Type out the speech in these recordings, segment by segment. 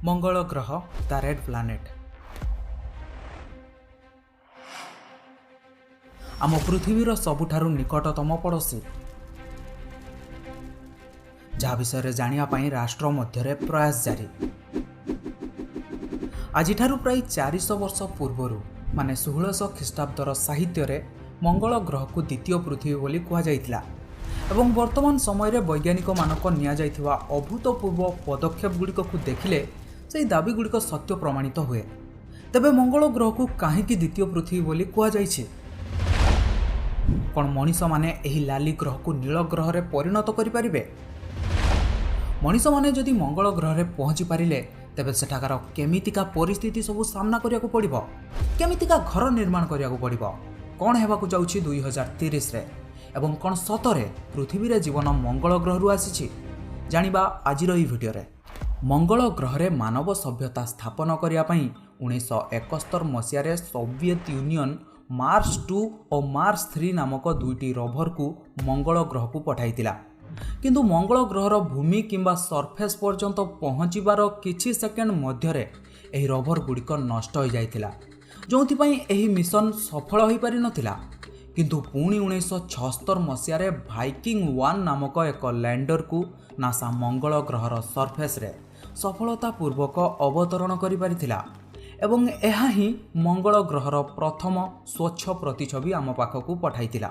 मंगल ग्रह the red planet आम पृथ्वीर सबुठारु निकटतम पड़ोशी जहाँ विषय जानापी राष्ट्र मध्य प्रयास जारी। आज प्राय 400 वर्ष पूर्वर माने 1600 ख्रीष्टाब्दर साहित्य मंगल ग्रह को द्वितीय पृथ्वी बोली कहुला एवं वर्तमान समय वैज्ञानिक मानक निया अभूतपूर्व पदक्षेप गुड़िक को देखिले से दाबी गुड़िक सत्य प्रमाणित हुए। तेबे मंगल ग्रह को कहीं द्वितीय पृथ्वी बोली कहुई? कौन मनीष माने एही लाली ग्रह को नील ग्रह रे परिणत करें? मनीष माने जदि मंगल ग्रह रे पहुँची पारिले तेबे सेठाकार केमितिका परिस्थिति सबू सामना करिया पड़िबो, केमितिका घर निर्माण करिया पड़िबो, कौन हेबाकु जाउछि 2030 रे एवं कौन सतरे पृथ्वी रे जीवन मंगल ग्रह रु आसीछि जानिबा आजिर ई भिडियो रे। मंगल ग्रह रे मानव सभ्यता स्थापन करिया पई 1971 मसीह सोवियत यूनियन मार्स 2 और मार्स 3 नामक दुईटी रोभर को मंगल ग्रह को पठाइतिला। किंतु मंगल ग्रहर भूमि किंबा सरफेस पर्यंत पहुँचबार किछि सेकेंड मध्यरे एही रोभर गुड़िक नष्ट हो जाइतिला, जोंथिपई एही मिशन सफल हो पारि नथिला। किंतु पुणी 1976 मसीह भाइकिंग 1 नामक एक लैंडर को नासा मंगल ग्रहर सरफेस रे सफलतापूर्वक अवतरण करि पारिथिला एवं एहा ही मंगल ग्रहर प्रथम स्वच्छ प्रतिछवि आम पाखक पठाइतिला।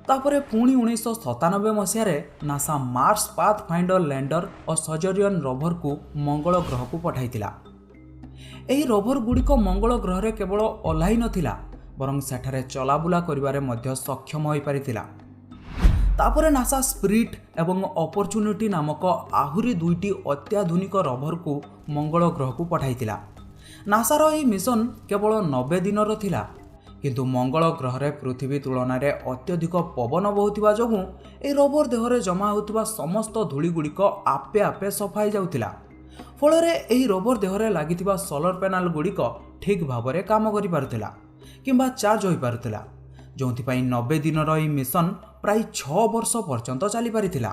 तापरे पुणी 1997 मसीह NASA Mars Pathfinder lander और सजरियन रोभर को मंगल ग्रह को पठाइतिला। एही रोभर गुड़िक मंगल ग्रह रे केवल ओह्लाई नथिला बरं सेठारे चलाबुला करिबारे मध्य सक्षम होई पारिथिला। तापरे नासा स्पिरिट एवं अपॉर्चुनिटी नामक आहुरी दुईटी अत्याधुनिक रोभर को मंगल ग्रह को पठाइतिला। नासार एही मिशन केवल 90 दिनर थिला, किंतु मंगल ग्रह रे पृथ्वी तुलन में अत्यधिक पवन बहुथिबा जोगु ए रोभर देहरे जमा होतिबा समस्त धूली गुड़िक आपे आपे सफाई जाउतिला। फल एही रोभर देहरे लागिथिबा सोलर पैनल गुड़िक ठीक भाव में काम करि पारुथिला किंबा चार्ज होई पारुथिला, जोंथिपई 90 दिनर एही मिशन प्राय 6 वर्ष पर्यंत चली पारिथिला।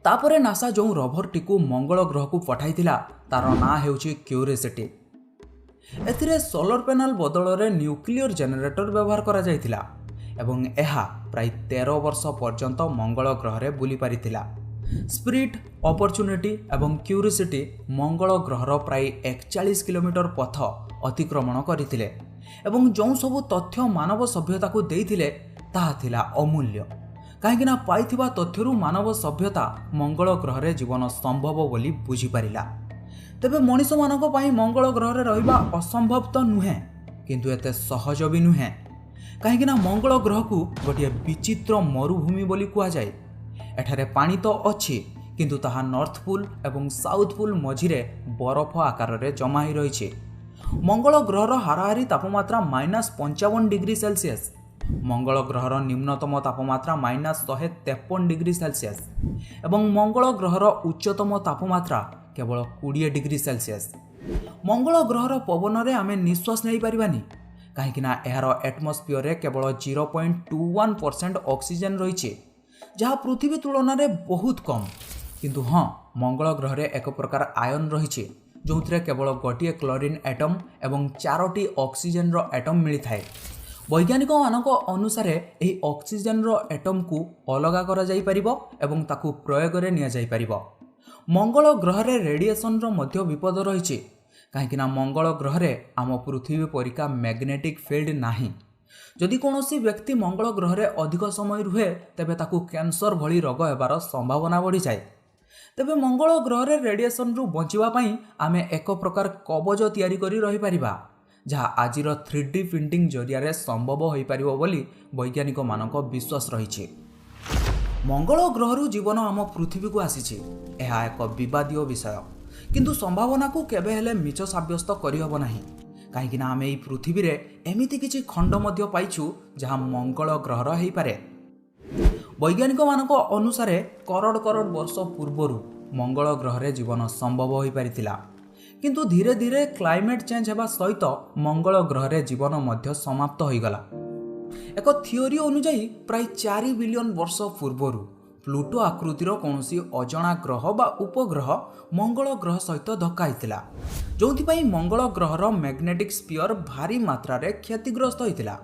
तापरे नासा जो रोभर टी को मंगल ग्रह को पठाइथिला तार ना हेउछि क्यूरियोसिटी। एथिरे सोलर पैनल बदल में न्यूक्लियर जेनेरेटर व्यवहार करा जाइथिला एवं एहा प्राय 13 वर्ष पर्यंत मंगल ग्रह रे बुली पारिथिला। स्पिरिट, अपॉर्चुनिटी एवं क्यूरियोसिटी मंगल ग्रहर प्राय 41 किलोमीटर पथ अतिक्रमण करथिले एवं जो सबु तथ्य मानव सभ्यता को देइथिले ताहा थिला अमूल्य, कहीं पाइथिबा तथ्यरु मानव सभ्यता मंगल ग्रह रे जीवन संभव बोली बुझी पारिला। तेबे मनीष मानक पई मंगल ग्रह रे रहिबा असंभव तो नुहे, किंतु एते सहज भी नुहे, कहीं मंगल ग्रह को गोटे विचित्र मरुभूमि बोली कुआ जाए। एठारे पानी तो अच्छी किंतु ताहा नॉर्थ पोल एवं साउथ पोल मझिरे बरफ आकार रे जमा ही रही। मंगल ग्रहर हाराहारी तापमात्रा -55 डिग्री सेल्सियस, मंगल ग्रहर निम्नतम तापमात्रा -153 डिग्री सेल्सियस एवं मंगल ग्रहर उच्चतम तापमात्रा केवल 20 डिग्री सेल्सियस। मंगल ग्रहर पवन रे आमे निश्वास नहीं पारिबानी, कहीं यार एटमॉस्फेयर रे केवल 0.21% ऑक्सीजन रही, जहाँ पृथ्वी तुलन में बहुत कम। किंतु हाँ, मंगल ग्रह रे एक प्रकार आयन रही जो केवल गोटे क्लोरीन एटम एवं 4टी ऑक्सीजन रो एटम मिलता है। वैज्ञानिक मानक अनुसार यही ऑक्सीजन रो एटम को अलग करा जाई परिबो एवं ताकू प्रयोग रे निया जाई परिबो। मंगल ग्रह रे रेडिएशन रो मध्य विपद रही, कहीं मंगल ग्रह रे आम पृथ्वी परिका मैग्नेटिक फील्ड नाही। जदि कौनसी व्यक्ति मंगल ग्रह रे अधिक समय रुहे तेबे ताकू कैंसर भली रोग हेबार संभावना बढ़ी जाए। तेबे मंगल ग्रह रे रेडिएशन रु बचिबा पई आमे एक प्रकार कवच तैयारी करी रही परिबा, जहाँ आजिर 3D प्रिंटिंग जरिया संभव हो पारिबो बोली वैज्ञानिक मानक विश्वास रही। मंगल ग्रह रु जीवन आम पृथ्वी को आसीछि, यह एक विवादीय विषय, किंतु संभावना को केबे हेले मिछ साब्यस्त करिहबो नाही, कहीं आम यही पृथ्वी रे एमिति किछि खंड मध्य पाइछु जहाँ मंगल ग्रहर हो पारे। वैज्ञानिक मानक अनुसार करोड़ करोड़ वर्ष पूर्वर मंगल ग्रह रे जीवन संभव हो पारिथिला, किंतु धीरे धीरे क्लाइमेट चेंज हेबा सहित मंगल ग्रह रे जीवन मध्य समाप्त हो गला। एक थियोरी अनुसार प्राय 4 बिलियन वर्ष पूर्वर ପ୍ଲୁଟୋ ଆକୃତିର କୌଣସି ଅଜଣା ଗ୍ରହ ବା ଉପଗ୍ରହ ମଙ୍ଗଳ ଗ୍ରହ ସହିତ ଧକ୍କା ହୋଇଥିଲା, ଯେଉଁଥିପାଇଁ ମଙ୍ଗଳ ଗ୍ରହର ମ୍ୟାଗ୍ନେଟିକ୍ ସ୍ପିୟର ଭାରି ମାତ୍ରାରେ କ୍ଷତିଗ୍ରସ୍ତ ହୋଇଥିଲା।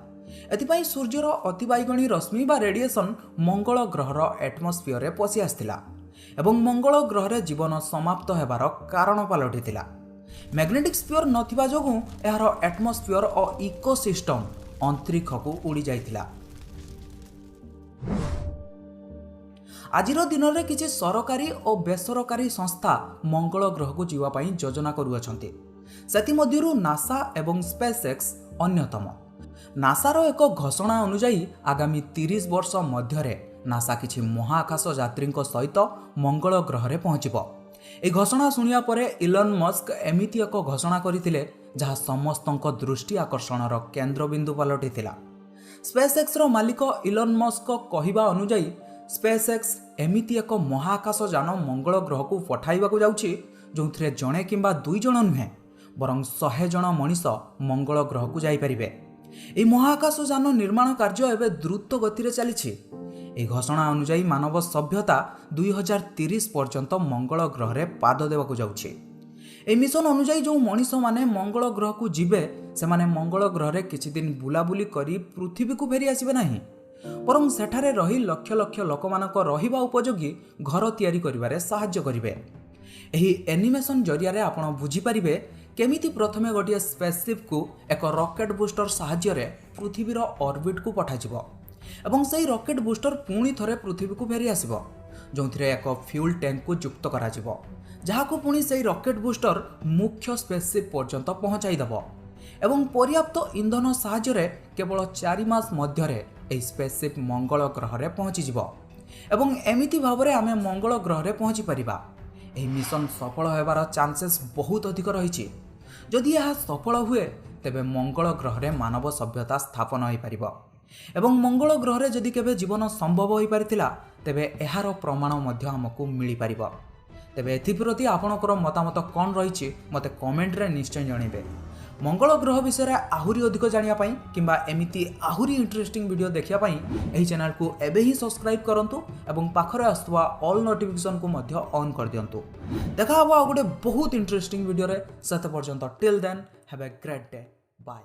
ଏଥିପାଇଁ ସୂର୍ଯ୍ୟର ଅତିବାଇଗଣୀ ରଶ୍ମି ବା ରେଡିଏସନ୍ ମଙ୍ଗଳ ଗ୍ରହର ଆଟମସ୍ଫିୟରରେ ପଶି ଆସିଥିଲା ଏବଂ ମଙ୍ଗଳ ଗ୍ରହରେ ଜୀବନ ସମାପ୍ତ ହେବାର କାରଣ ପାଲଟିଥିଲା। ମ୍ୟାଗ୍ନେଟିକ୍ ସ୍ପିୟର ନଥିବା ଯୋଗୁଁ ଏହାର ଆଟମସ୍ଫିୟର ଓ ଇକୋସିଷ୍ଟମ ଅନ୍ତରୀକ୍ଷକୁ ଉଡ଼ି ଯାଇଥିଲା। ଆଜିର ଦିନରେ କିଛି ସରକାରୀ ଓ ବେସରକାରୀ ସଂସ୍ଥା ମଙ୍ଗଳ ଗ୍ରହକୁ ଯିବା ପାଇଁ ଯୋଜନା କରୁଅଛନ୍ତି। ସେଥିମଧ୍ୟରୁ ନାସା ଏବଂ ସ୍ପେସ୍ ଏକ୍ସ ଅନ୍ୟତମ। ନାସାର ଏକ ଘୋଷଣା ଅନୁଯାୟୀ ଆଗାମୀ 30 ବର୍ଷ ମଧ୍ୟରେ ନାସା କିଛି ମହାକାଶ ଯାତ୍ରୀଙ୍କ ସହିତ ମଙ୍ଗଳ ଗ୍ରହରେ ପହଞ୍ଚିବ। ଏହି ଘୋଷଣା ଶୁଣିବା ପରେ ଇଲନ୍ ମସ୍କ ଏମିତି ଏକ ଘୋଷଣା କରିଥିଲେ ଯାହା ସମସ୍ତଙ୍କ ଦୃଷ୍ଟି ଆକର୍ଷଣର କେନ୍ଦ୍ରବିନ୍ଦୁ ପାଲଟିଥିଲା। ସ୍ପେସ୍ ଏକ୍ସର ମାଲିକ ଇଲନ୍ ମସ୍କଙ୍କ କହିବା ଅନୁଯାୟୀ ସ୍ପେସ୍ ଏକ୍ସ ଏମିତି ଏକ ମହାକାଶ ଯାନ ମଙ୍ଗଳ ଗ୍ରହକୁ ପଠାଇବାକୁ ଯାଉଛି ଯେଉଁଥିରେ ଜଣେ କିମ୍ବା 2 ଜଣ ନୁହେଁ ବରଂ 100 ଜଣ ମଣିଷ ମଙ୍ଗଳ ଗ୍ରହକୁ ଯାଇପାରିବେ। ଏହି ମହାକାଶ ଯାନ ନିର୍ମାଣ କାର୍ଯ୍ୟ ଏବେ ଦ୍ରୁତ ଗତିରେ ଚାଲିଛି। ଏହି ଘୋଷଣା ଅନୁଯାୟୀ ମାନବ ସଭ୍ୟତା 2030 ପର୍ଯ୍ୟନ୍ତ ମଙ୍ଗଳ ଗ୍ରହରେ ପାଦ ଦେବାକୁ ଯାଉଛି। ଏହି ମିଶନ ଅନୁଯାୟୀ ଯେଉଁ ମଣିଷମାନେ ମଙ୍ଗଳ ଗ୍ରହକୁ ଯିବେ ସେମାନେ ମଙ୍ଗଳ ଗ୍ରହରେ କିଛି ଦିନ ବୁଲାବୁଲି କରି ପୃଥିବୀକୁ ଫେରି ଆସିବେ ନାହିଁ, ବରଂ ସେଠାରେ ରହି ଲକ୍ଷ ଲକ୍ଷ ଲୋକମାନଙ୍କ ରହିବା ଉପଯୋଗୀ ଘର ତିଆରି କରିବାରେ ସାହାଯ୍ୟ କରିବେ। ଏହି ଆନିମେସନ୍ ଜରିଆରେ ଆପଣ ବୁଝିପାରିବେ କେମିତି ପ୍ରଥମେ ଗୋଟିଏ ସ୍ପେସସିପ୍କୁ ଏକ ରକେଟ୍ ବୁଷ୍ଟର ସାହାଯ୍ୟରେ ପୃଥିବୀର ଅର୍ବିଟ୍କୁ ପଠାଯିବ ଏବଂ ସେହି ରକେଟ୍ ବୁଷ୍ଟର ପୁଣି ଥରେ ପୃଥିବୀକୁ ଫେରି ଆସିବ, ଯେଉଁଥିରେ ଏକ ଫ୍ୟୁଲ୍ ଟ୍ୟାଙ୍କକୁ ଯୁକ୍ତ କରାଯିବ, ଯାହାକୁ ପୁଣି ସେହି ରକେଟ୍ ବୁଷ୍ଟର ମୁଖ୍ୟ ସ୍ପେସସିପ୍ ପର୍ଯ୍ୟନ୍ତ ପହଞ୍ଚାଇ ଦେବ ଏବଂ ପର୍ଯ୍ୟାପ୍ତ ଇନ୍ଧନ ସାହାଯ୍ୟରେ କେବଳ 4 ମାସ ମଧ୍ୟରେ ଏହି ସ୍ପେସସିପ୍ ମଙ୍ଗଳ ଗ୍ରହରେ ପହଞ୍ଚିଯିବ ଏବଂ ଏମିତି ଭାବରେ ଆମେ ମଙ୍ଗଳ ଗ୍ରହରେ ପହଞ୍ଚିପାରିବା। ଏହି ମିଶନ ସଫଳ ହେବାର ଚାନ୍ସେସ୍ ବହୁତ ଅଧିକ ରହିଛି। ଯଦି ଏହା ସଫଳ ହୁଏ ତେବେ ମଙ୍ଗଳ ଗ୍ରହରେ ମାନବ ସଭ୍ୟତା ସ୍ଥାପନ ହୋଇପାରିବ ଏବଂ ମଙ୍ଗଳ ଗ୍ରହରେ ଯଦି କେବେ ଜୀବନ ସମ୍ଭବ ହୋଇପାରିଥିଲା ତେବେ ଏହାର ପ୍ରମାଣ ମଧ୍ୟ ଆମକୁ ମିଳିପାରିବ। ତେବେ ଏଥିପ୍ରତି ଆପଣଙ୍କର ମତାମତ କ'ଣ ରହିଛି ମୋତେ କମେଣ୍ଟରେ ନିଶ୍ଚୟ ଜଣାଇବେ। ମଙ୍ଗଳ ଗ୍ରହ ବିଷୟରେ ଆହୁରି ଅଧିକ ଜାଣିବା ପାଇଁ କିମ୍ବା ଏମିତି ଆହୁରି ଇଣ୍ଟରେଷ୍ଟିଂ ଭିଡ଼ିଓ ଦେଖିବା ପାଇଁ ଏହି ଚ୍ୟାନେଲକୁ ଏବେ ହିଁ ସବସ୍କ୍ରାଇବ୍ କରନ୍ତୁ ଏବଂ ପାଖରେ ଆସୁଥିବା ଅଲ୍ ନୋଟିଫିକେସନକୁ ମଧ୍ୟ ଅନ୍ କରିଦିଅନ୍ତୁ। ଦେଖା ହେବ ଆଉ ଗୋଟେ ବହୁତ ଇଣ୍ଟରେଷ୍ଟିଂ ଭିଡ଼ିଓରେ। ସେତେ ପର୍ଯ୍ୟନ୍ତ till then have a great day. Bye.